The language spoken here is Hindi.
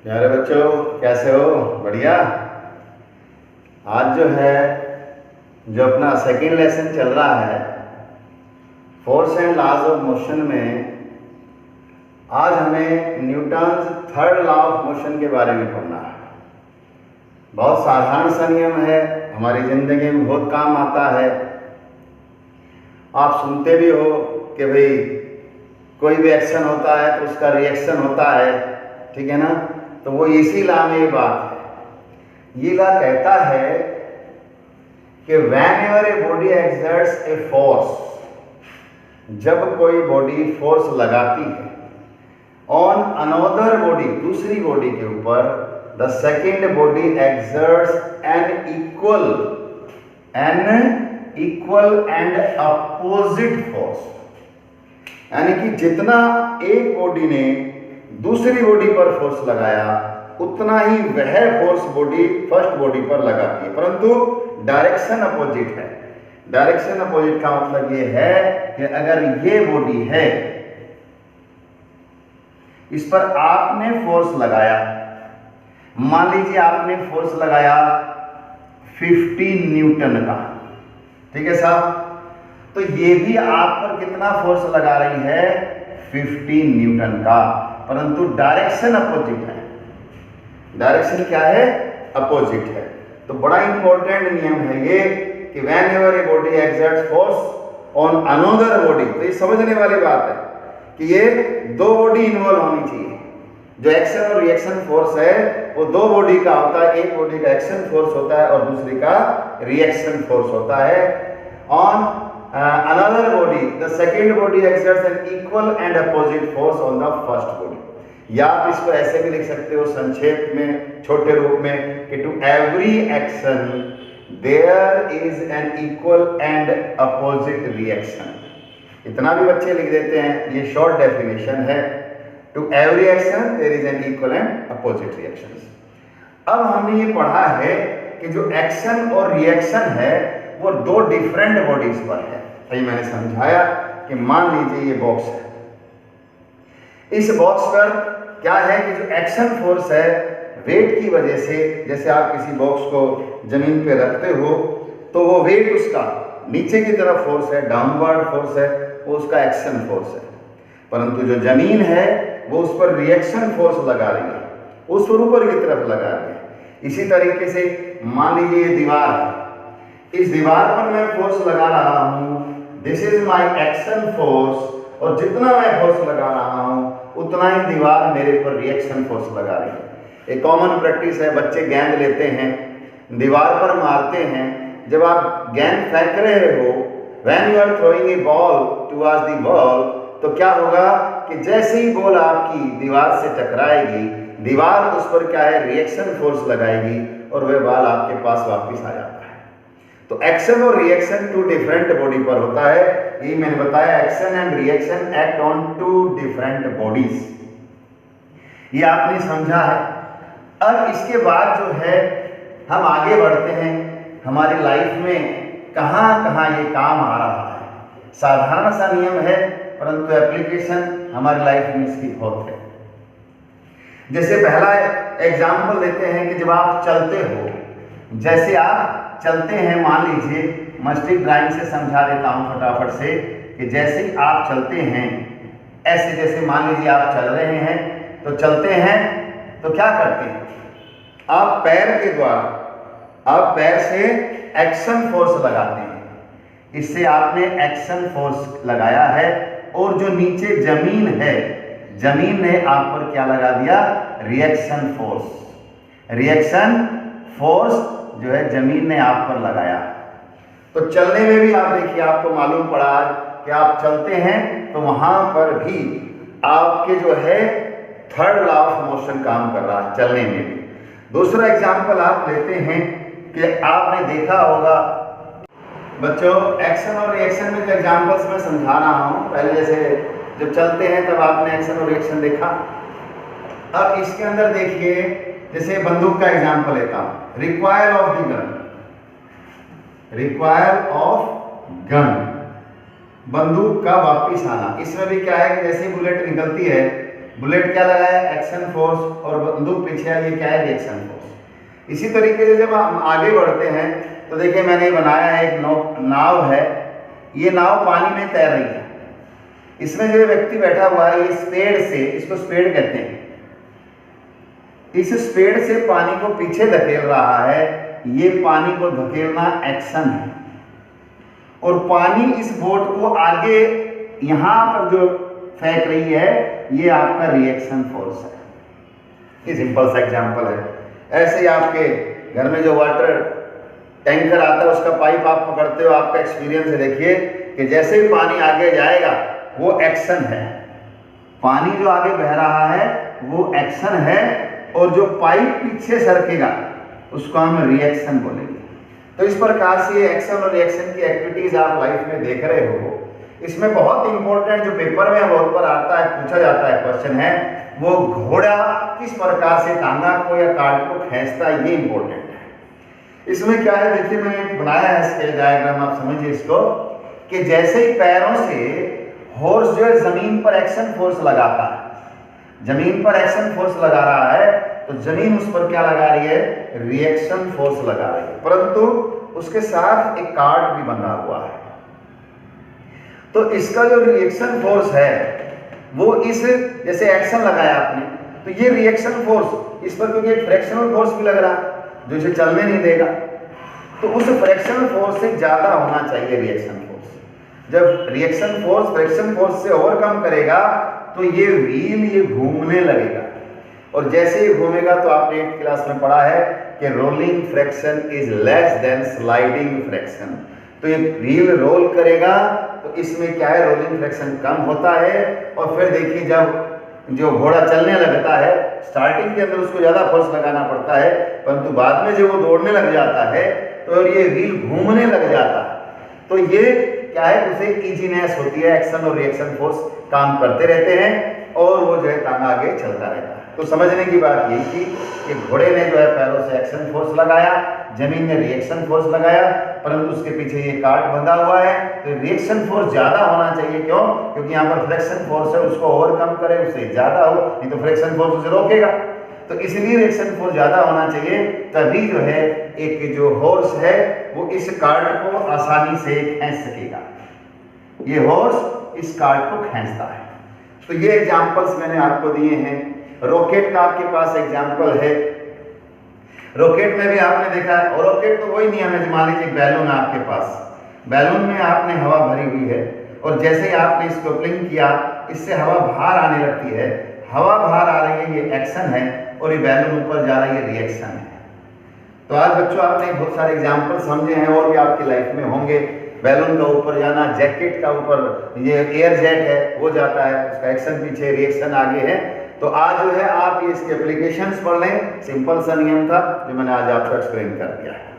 प्यारे बच्चों, कैसे हो? बढ़िया। आज जो है जो अपना सेकेंड लेसन चल रहा है force and laws of motion में, आज हमें Newton's third law of motion के बारे में पढ़ना है। बहुत साधारण सा नियम है, हमारी ज़िंदगी में बहुत काम आता है। आप सुनते भी हो कि भाई कोई भी एक्शन होता है तो उसका रिएक्शन होता है, ठीक है ना? तो वो इसी लॉ में ये बात है। ये लॉ कहता है कि whenever a body exerts a force, जब कोई बॉडी फोर्स लगाती है ऑन अनदर बॉडी, दूसरी बॉडी के ऊपर, the second body exerts an equal and opposite force. यानी कि जितना एक बॉडी ने दूसरी बॉडी पर फोर्स लगाया उतना ही वह फोर्स बॉडी फर्स्ट बॉडी पर लगाती है, परंतु डायरेक्शन अपोजिट है। डायरेक्शन अपोजिट का मतलब ये है कि अगर ये बॉडी है, इस पर आपने फोर्स लगाया, मान लीजिए आपने फोर्स लगाया 50 न्यूटन का, ठीक है साहब? तो ये भी आप पर कितना फोर्स लगा रही है? 50 न्यूटन का, परंतु डायरेक्शन अपोजिट है। डायरेक्शन क्या है? अपोजिट है। तो बड़ा इंपॉर्टेंट नियम है ये कि whenever a body exerts force on another body, तो ये समझने वाली बात है कि ये दो बॉडी इन्वॉल्व होनी चाहिए। जो एक्शन और रिएक्शन फोर्स है वो दो बॉडी का होता है, एक बॉडी का एक्शन फोर्स होता है और दूसरी का रिएक्शन फोर्स होता है। On another body, the second body exerts an equal and opposite force on the first body। या आप इसको ऐसे भी लिख सकते हो संक्षेप में, छोटे रूप में, कि to every action there is an equal and opposite reaction. इतना भी बच्चे लिख देते हैं, ये शॉर्ट डेफिनेशन है। To every action there is an equal and opposite reaction. अब हमने ये पढ़ा है कि जो एक्शन और रिएक्शन है वो दो डिफरेंट बॉडीज पर है। तो मैंने समझाया कि मान लीजिए ये बॉक्स है, इस बॉक्स पर क्या है कि जो एक्शन फोर्स है वेट की वजह से, जैसे आप किसी बॉक्स को जमीन पे रखते हो तो वो वेट उसका नीचे की तरफ फोर्स है, डाउनवर्ड फोर्स है, वो उसका एक्शन फोर्स है। परंतु जो जमीन है वो उस पर रिएक्शन फोर्स लगा रही है, उस पर ऊपर की तरफ लगा रही है। इसी तरीके से मान लीजिए ये दीवार है, इस दीवार पर मैं फोर्स लगा रहा हूं, this is my action force, और जितना मैं फोर्स लगा रहा हूं उतना ही दीवार मेरे पर रिएक्शन फोर्स लगा रही है। एक कॉमन प्रैक्टिस है, बच्चे गेंद लेते हैं, दीवार पर मारते हैं। जब आप गेंद फेंक रहे हो, when you are throwing a ball towards the ball, तो क्या होगा कि जैसे ही बॉल आपकी दीवार से टकराएगी, दीवार उस पर क्या है? रिएक्शन फोर्स लगाएगी और वह बॉल आपके पास वापस आ जाता है। तो एक्शन और रिएक्शन टू डिफरेंट बॉडी पर होता है। ये मैंने बताया, action and reaction act on two different bodies. ये आपने समझा है। अब इसके बाद जो है हम आगे बढ़ते हैं, हमारी लाइफ में कहां कहां ये काम आ रहा है। साधारण सा नियम है परंतु एप्लीकेशन हमारी लाइफ में इसकी बहुत है। जैसे पहला एग्जाम्पल देते हैं कि जब आप चलते हो, जैसे आप चलते हैं, मान लीजिए, मैं स्टिक ड्राइंग से समझा देता हूं फटाफट से, कि जैसे ही आप चलते हैं ऐसे, जैसे मान लीजिए आप चल रहे हैं तो चलते हैं तो क्या करते हैं? आप पैर के द्वारा, आप पैर से एक्शन फोर्स लगाते हैं। इससे आपने एक्शन फोर्स लगाया है और जो नीचे जमीन है, जमीन ने आप पर क्या लगा दिया? Reaction force. रिएक्शन फोर्स जो है जमीन ने आप पर लगाया। तो चलने में भी आप देखिए, आपको मालूम पड़ा कि आप चलते हैं तो वहां पर भी आपके जो है थर्ड लॉ ऑफ मोशन काम कर रहा है, चलने में भी। दूसरा एग्जाम्पल आप लेते हैं कि आपने देखा होगा बच्चों, एक्शन और रिएक्शन में जो एग्जाम्पल्स मैं समझा रहा हूं, पहले जैसे जब चलते हैं तब आपने एक्शन और रिएक्शन देखा। अब इसके अंदर देखिए, जैसे बंदूक का एग्जाम्पल लेता हूं, recoil of the gun, recoil of gun, बंदूक का वापिस आना। इसमें भी क्या है कि जैसे बुलेट निकलती है बुलेट क्या लगाया, एक्शन फोर्स, और बंदूक पीछे है, ये क्या है, रिएक्शन फोर्स। इसी तरीके से जब हम आगे बढ़ते हैं तो देखिए मैंने बनाया है एक नाव है, ये नाव पानी में तैर रही है, इसमें जो व्यक्ति बैठा हुआ है ये स्पेड से, इसको स्पेड कहते हैं, इस स्पेड से पानी को पीछे धकेल रहा है, ये पानी को धकेलना एक्शन है, और पानी इस बोट को आगे यहां पर जो फेंक रही है ये आपका रिएक्शन फोर्स है। ये सिंपल सा एग्जांपल है। ऐसे ही आपके घर में जो वाटर टैंकर आता है उसका पाइप आप पकड़ते हो, आपका एक्सपीरियंस है, देखिए कि जैसे ही पानी आगे जाएगा वो एक्शन है, पानी जो आगे बह रहा है वो एक्शन है, और जो पाइप पीछे सरकेगा उसको हम रिएक्शन बोलेंगे। तो इस प्रकार से ये एक्शन और रिएक्शन की एक्टिविटीज आप लाइफ में देख रहे हो। इसमें बहुत इंपॉर्टेंट जो पेपर में बहुत बार आता है, पूछा जाता है क्वेश्चन है, वो घोड़ा किस प्रकार से टांगा को या कार्ड को खींचता है, ये इंपॉर्टेंट है। इसमें क्या है, देखिए मैंने बनाया है स्केल डायग्राम, आप समझिए इसको, कि जैसे ही पैरों से हॉर्स जो है जमीन पर एक्शन फोर्स लगाता है, जमीन पर एक्शन फोर्स लगा रहा है, तो जमीन उस पर क्या लगा रही है, रिएक्शन फोर्स लगा रही है, परंतु उसके साथ एक कार्ड भी बना हुआ है। तो इसका जो रिएक्शन फोर्स है वो इस, जैसे एक्शन लगाया आपने, तो ये रिएक्शन फोर्स इस पर क्योंकि एक फ्रैक्शनल फोर्स भी लग रहा है जो इसे चलने नहीं देगा, तो उस फ्रैक्शनल फोर्स से ज्यादा होना चाहिए रिएक्शन फोर्स। जब रिएक्शन फोर्स फ्रैक्शन फोर्स से ओवरकम करेगा तो ये व्हील ये घूमने लगेगा, और जैसे ही घूमेगा तो आपने 8th क्लास में पढ़ा है कि rolling fraction is less than sliding fraction. तो ये व्हील रोल करेगा तो इसमें क्या है, रोलिंग फ्रैक्शन कम होता है, और फिर देखिए जब जो घोड़ा चलने लगता है, स्टार्टिंग के अंदर उसको ज्यादा फोर्स लगाना पड़ता है, परंतु बाद में जब वो दौड़ने लग जाता है तो ये व्हील घूमने लग जाता है। तो ये क्या है, उसे इजीनेस होती है, एक्शन और रिएक्शन फोर्स काम करते रहते हैं और वो जो है टांगा आगे चलता रहता है। तो समझने की बात यही थी कि घोड़े ने जो है पैरों से एक्शन फोर्स लगाया, जमीन ने रिएक्शन फोर्स लगाया, परंतु उसके पीछे ये कार्ड बंधा हुआ है, तो रिएक्शन फोर्स ज्यादा होना चाहिए। क्यों? क्योंकि यहाँ पर फ्रैक्शन फोर्स है, उसको ओवरकम करे, उससे ज्यादा हो, नहीं तो फ्रैक्शन फोर्स उसे रोकेगा। तो इसलिए रिएक्शन फोर्स ज्यादा होना चाहिए, तभी जो है एक जो हॉर्स है वो इस कार्ड को आसानी से खींच सकेगा। ये हॉर्स इस कार्ड को खींचता है। तो ये एग्जांपल्स मैंने आपको दिए हैं। रॉकेट का आपके पास एग्जांपल है, रॉकेट में भी आपने देखा है, और रॉकेट तो वही नियम है, मान लीजिए बैलून है आपके पास, बैलून में आपने हवा भरी हुई है, और जैसे ही आपने इसको प्लिंग किया इससे हवा बाहर आने लगती है, हवा बाहर आ रही है, ये एक्शन है, और ये बैलून ऊपर जा रही है, रिएक्शन है। तो आज बच्चों आपने बहुत सारे एग्जाम्पल समझे हैं, और भी आपकी लाइफ में होंगे। बैलून का ऊपर जाना, जैकेट का ऊपर ये एयर जेट है वो जाता है, उसका एक्शन पीछे रिएक्शन आगे है। तो आज जो है आप ये इसके एप्लीकेशंस पढ़ लें, सिंपल सा नियम था जो मैंने आज आपको एक्सप्लेन कर दिया है।